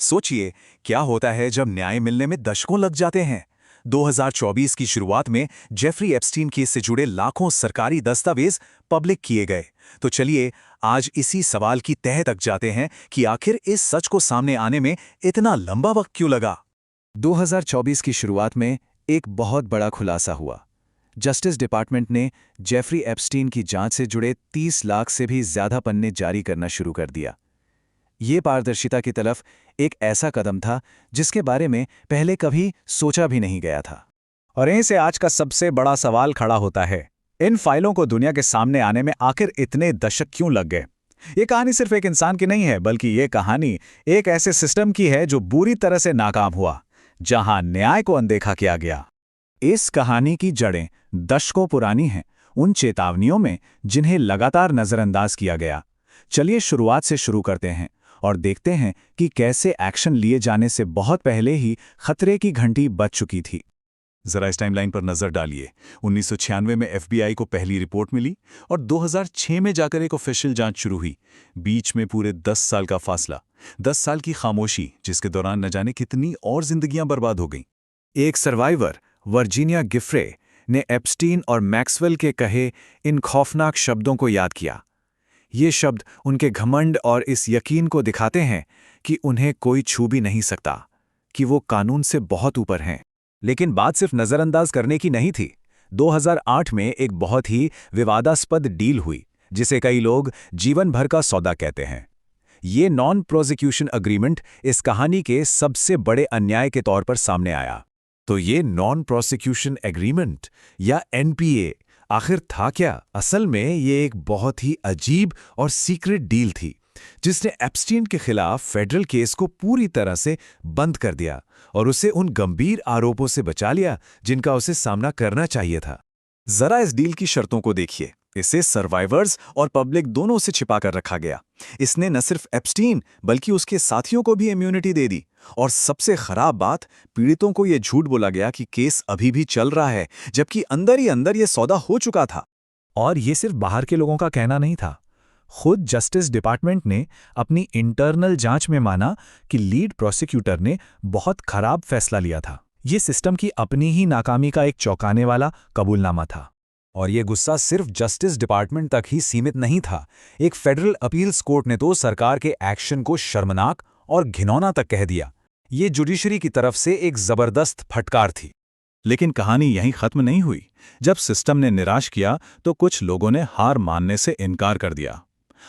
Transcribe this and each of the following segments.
सोचिए, क्या होता है जब न्याय मिलने में दशकों लग जाते हैं। 2024 की शुरुआत में जेफरी एप्स्टीन केस से जुड़े लाखों सरकारी दस्तावेज पब्लिक किए गए। तो चलिए आज इसी सवाल की तह तक जाते हैं कि आखिर इस सच को सामने आने में इतना लंबा वक्त क्यों लगा। 2024 की शुरुआत में एक बहुत बड़ा खुलासा हुआ। जस्टिस डिपार्टमेंट ने जेफरी एप्स्टीन की जांच से जुड़े 30 लाख से भी ज्यादा पन्ने जारी करना शुरू कर दिया। ये पारदर्शिता की तरफ एक ऐसा कदम था जिसके बारे में पहले कभी सोचा भी नहीं गया था। और यहीं से आज का सबसे बड़ा सवाल खड़ा होता है, इन फाइलों को दुनिया के सामने आने में आखिर इतने दशक क्यों लग गए। ये कहानी सिर्फ एक इंसान की नहीं है, बल्कि ये कहानी एक ऐसे सिस्टम की है जो बुरी तरह से नाकाम हुआ, जहां न्याय को अनदेखा किया गया। इस कहानी की जड़ें दशकों पुरानी हैं, उन चेतावनियों में जिन्हें लगातार नजरअंदाज किया गया। चलिए शुरुआत से शुरू करते हैं और देखते हैं कि कैसे एक्शन लिए जाने से बहुत पहले ही खतरे की घंटी बज चुकी थी। जरा इस टाइमलाइन पर नजर डालिए। 1996 में एफबीआई को पहली रिपोर्ट मिली और 2006 में जाकर एक ऑफिशियल जांच शुरू हुई। बीच में पूरे 10 साल का फासला, 10 साल की खामोशी, जिसके दौरान न जाने कितनी और जिंदगियां बर्बाद हो गईं। एक सर्वाइवर वर्जीनिया गिफ्रे ने एप्स्टीन और मैक्सवेल के कहे इन खौफनाक शब्दों को याद किया। ये शब्द उनके घमंड और इस यकीन को दिखाते हैं कि उन्हें कोई छू भी नहीं सकता, कि वो कानून से बहुत ऊपर हैं। लेकिन बात सिर्फ नजरअंदाज करने की नहीं थी। 2008 में एक बहुत ही विवादास्पद डील हुई, जिसे कई लोग जीवन भर का सौदा कहते हैं। ये नॉन प्रोसिक्यूशन अग्रीमेंट इस कहानी के सबसे बड़े अन्याय के तौर पर सामने आया। तो ये नॉन प्रोसिक्यूशन एग्रीमेंट या एनपीए आखिर था क्या? असल में ये एक बहुत ही अजीब और सीक्रेट डील थी, जिसने एप्स्टीन के खिलाफ फेडरल केस को पूरी तरह से बंद कर दिया और उसे उन गंभीर आरोपों से बचा लिया जिनका उसे सामना करना चाहिए था। जरा इस डील की शर्तों को देखिए। इसे सर्वाइवर्स और पब्लिक दोनों से छिपा कर रखा गया। इसने न सिर्फ एप्स्टीन बल्कि उसके साथियों को भी इम्यूनिटी दे दी। और सबसे खराब बात, पीड़ितों को यह झूठ बोला गया कि केस अभी भी चल रहा है, जबकि अंदर ही अंदर यह सौदा हो चुका था। और ये सिर्फ बाहर के लोगों का कहना नहीं था। खुद जस्टिस डिपार्टमेंट ने अपनी इंटरनल जांच में माना कि लीड प्रोसिक्यूटर ने बहुत खराब फैसला लिया था। ये सिस्टम की अपनी ही नाकामी का एक चौंकाने वाला कबूलनामा था। और ये गुस्सा सिर्फ जस्टिस डिपार्टमेंट तक ही सीमित नहीं था। एक फेडरल अपील्स कोर्ट ने तो सरकार के एक्शन को शर्मनाक और घिनौना तक कह दिया। ये जुडिशरी की तरफ से एक जबरदस्त फटकार थी। लेकिन कहानी यहीं खत्म नहीं हुई। जब सिस्टम ने निराश किया तो कुछ लोगों ने हार मानने से इनकार कर दिया।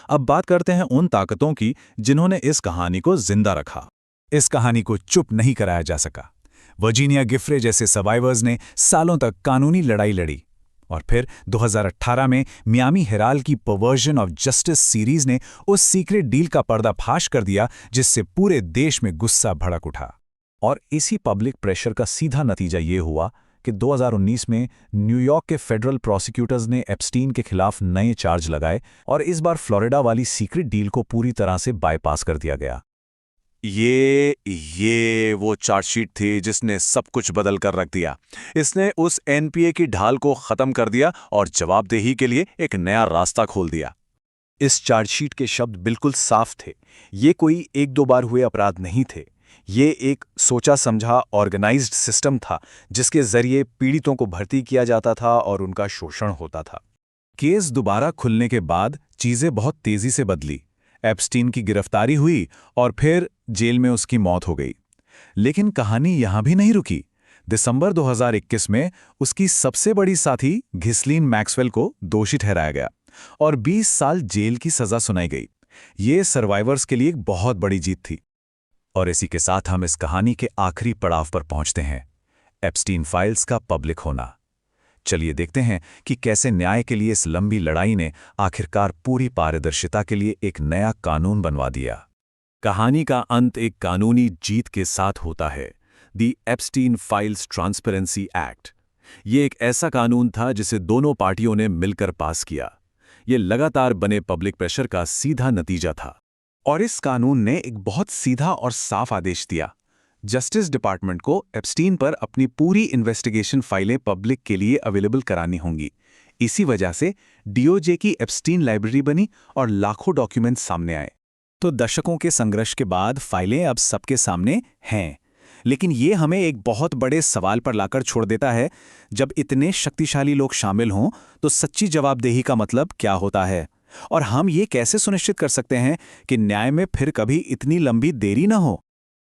अब बात करते हैं उन ताकतों की जिन्होंने इस कहानी को जिंदा रखा। इस कहानी को चुप नहीं कराया जा सका। वर्जीनिया गिफ्रे जैसे सर्वाइवर्स ने सालों तक कानूनी लड़ाई लड़ी। और फिर 2018 में मियामी हेराल्ड की परवर्जन ऑफ जस्टिस सीरीज ने उस सीक्रेट डील का पर्दाफाश कर दिया, जिससे पूरे देश में गुस्सा भड़क उठा। और इसी पब्लिक प्रेशर का सीधा नतीजा ये हुआ कि 2019 में न्यूयॉर्क के फेडरल प्रोसिक्यूटर्स ने एप्स्टीन के खिलाफ नए चार्ज लगाए और इस बार फ्लोरिडा वाली सीक्रेट डील को पूरी तरह से बाईपास कर दिया गया। ये वो चार्जशीट थी जिसने सब कुछ बदल कर रख दिया। इसने उस एनपीए की ढाल को खत्म कर दिया और जवाबदेही के लिए एक नया रास्ता खोल दिया। इस चार्जशीट के शब्द बिल्कुल साफ थे। ये कोई एक दो बार हुए अपराध नहीं थे। ये एक सोचा समझा ऑर्गेनाइज्ड सिस्टम था, जिसके जरिए पीड़ितों को भर्ती किया जाता था और उनका शोषण होता था। केस दोबारा खुलने के बाद चीजें बहुत तेजी से बदली। एप्स्टीन की गिरफ्तारी हुई और फिर जेल में उसकी मौत हो गई। लेकिन कहानी यहां भी नहीं रुकी। दिसंबर 2021 में उसकी सबसे बड़ी साथी घिस्लीन मैक्सवेल को दोषी ठहराया गया और 20 साल जेल की सजा सुनाई गई। ये सर्वाइवर्स के लिए एक बहुत बड़ी जीत थी। और इसी के साथ हम इस कहानी के आखिरी पड़ाव पर पहुंचते हैं, एप्स्टीन फाइल्स का पब्लिक होना। चलिए देखते हैं कि कैसे न्याय के लिए इस लंबी लड़ाई ने आखिरकार पूरी पारदर्शिता के लिए एक नया कानून बनवा दिया। कहानी का अंत एक कानूनी जीत के साथ होता है, दी एप्स्टीन फाइल्स ट्रांसपेरेंसी एक्ट। ये एक ऐसा कानून था जिसे दोनों पार्टियों ने मिलकर पास किया। ये लगातार बने पब्लिक प्रेशर का सीधा नतीजा था। और इस कानून ने एक बहुत सीधा और साफ आदेश दिया। जस्टिस डिपार्टमेंट को एप्स्टीन पर अपनी पूरी इन्वेस्टिगेशन फाइलें पब्लिक के लिए अवेलेबल करानी होंगी। इसी वजह से डीओजे की एप्स्टीन लाइब्रेरी बनी और लाखों डॉक्यूमेंट्स सामने आए। तो दशकों के संघर्ष के बाद फाइलें अब सबके सामने हैं। लेकिन ये हमें एक बहुत बड़े सवाल पर लाकर छोड़ देता है, जब इतने शक्तिशाली लोग शामिल हों तो सच्ची जवाबदेही का मतलब क्या होता है? और हम ये कैसे सुनिश्चित कर सकते हैं कि न्याय में फिर कभी इतनी लंबी देरी न हो?